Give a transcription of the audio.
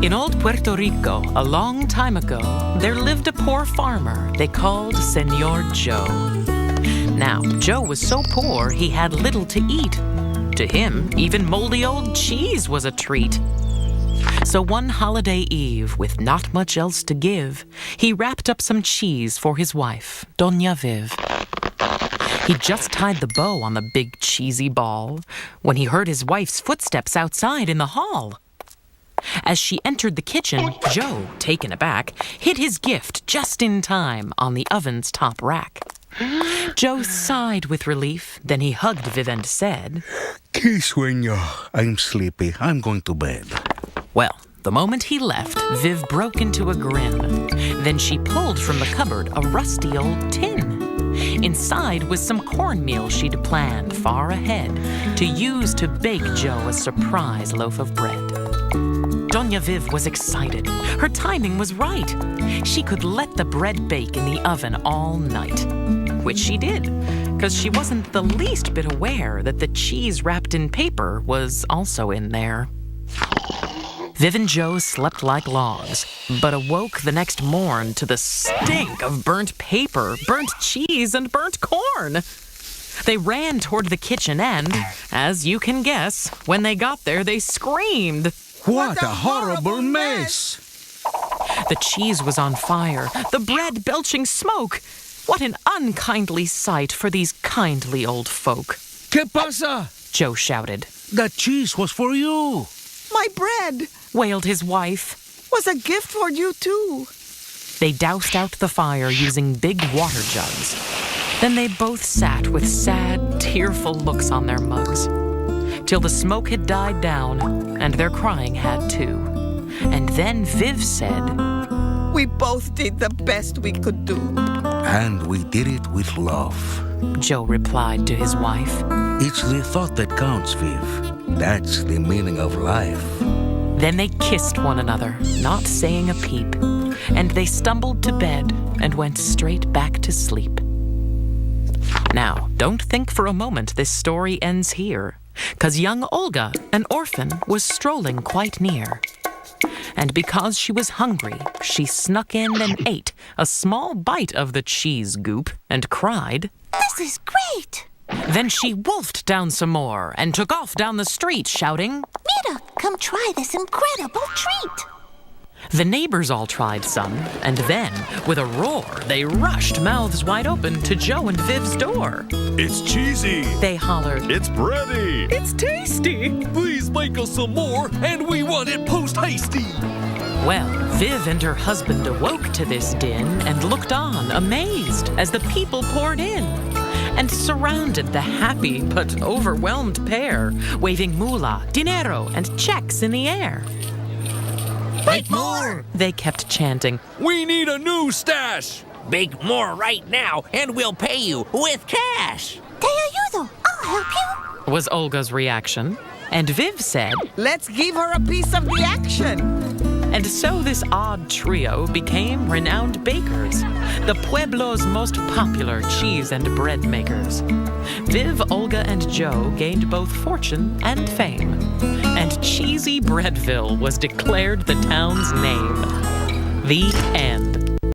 In old Puerto Rico, a long time ago, there lived a poor farmer they called Señor Joe. Now, Joe was so poor he had little to eat. To him, even moldy old cheese was a treat. So one holiday eve, with not much else to give, he wrapped up some cheese for his wife, Doña Viv. He just tied the bow on the big cheesy ball when he heard his wife's footsteps outside in the hall. As she entered the kitchen, Joe, taken aback, hid his gift just in time on the oven's top rack. Joe sighed with relief, then he hugged Viv and said, "Que sueño. I'm sleepy. I'm going to bed." Well, the moment he left, Viv broke into a grin. Then she pulled from the cupboard a rusty old tin. Inside was some cornmeal she'd planned far ahead to use to bake Joe a surprise loaf of bread. Doña Viv was excited. Her timing was right. She could let the bread bake in the oven all night. Which she did, because she wasn't the least bit aware that the cheese wrapped in paper was also in there. Viv and Joe slept like logs, but awoke the next morn to the stink of burnt paper, burnt cheese, and burnt corn. They ran toward the kitchen and, as you can guess, when they got there, they screamed. What a horrible mess! The cheese was on fire, the bread belching smoke. What an unkindly sight for these kindly old folk. ¿Qué pasa? Joe shouted. That cheese was for you. My bread, Wailed his wife. was a gift for you too. They doused out the fire using big water jugs. Then they both sat with sad, tearful looks on their mugs, till the smoke had died down, and their crying had too. And then Viv said, We both did the best we could do. And we did it with love. Joe replied to his wife. It's the thought that counts, Viv. That's the meaning of life. Then they kissed one another, not saying a peep, and they stumbled to bed and went straight back to sleep. Now, don't think for a moment this story ends here, 'cause young Olga, an orphan, was strolling quite near. And because she was hungry, she snuck in and ate a small bite of the cheese goop and cried, This is great! Then she wolfed down some more and took off down the street shouting, Mira, come try this incredible treat! The neighbors all tried some, and then, with a roar, they rushed mouths wide open to Joe and Viv's door. It's cheesy. They hollered, It's bready. It's tasty! Please make us some more, and we want it post-hasty. Well, Viv and her husband awoke to this din and looked on, amazed, as the people poured in and surrounded the happy but overwhelmed pair, waving moolah, dinero, and checks in the air. Bake more! They kept chanting, We need a new stash. Bake more right now, and we'll pay you with cash! Te ayudo! I'll help you! was Olga's reaction. And Viv said, Let's give her a piece of the action. and so this odd trio became renowned bakers, the Pueblo's most popular cheese and bread makers. Viv, Olga, and Joe gained both fortune and fame, and Cheesybreadville was declared the town's name. The end.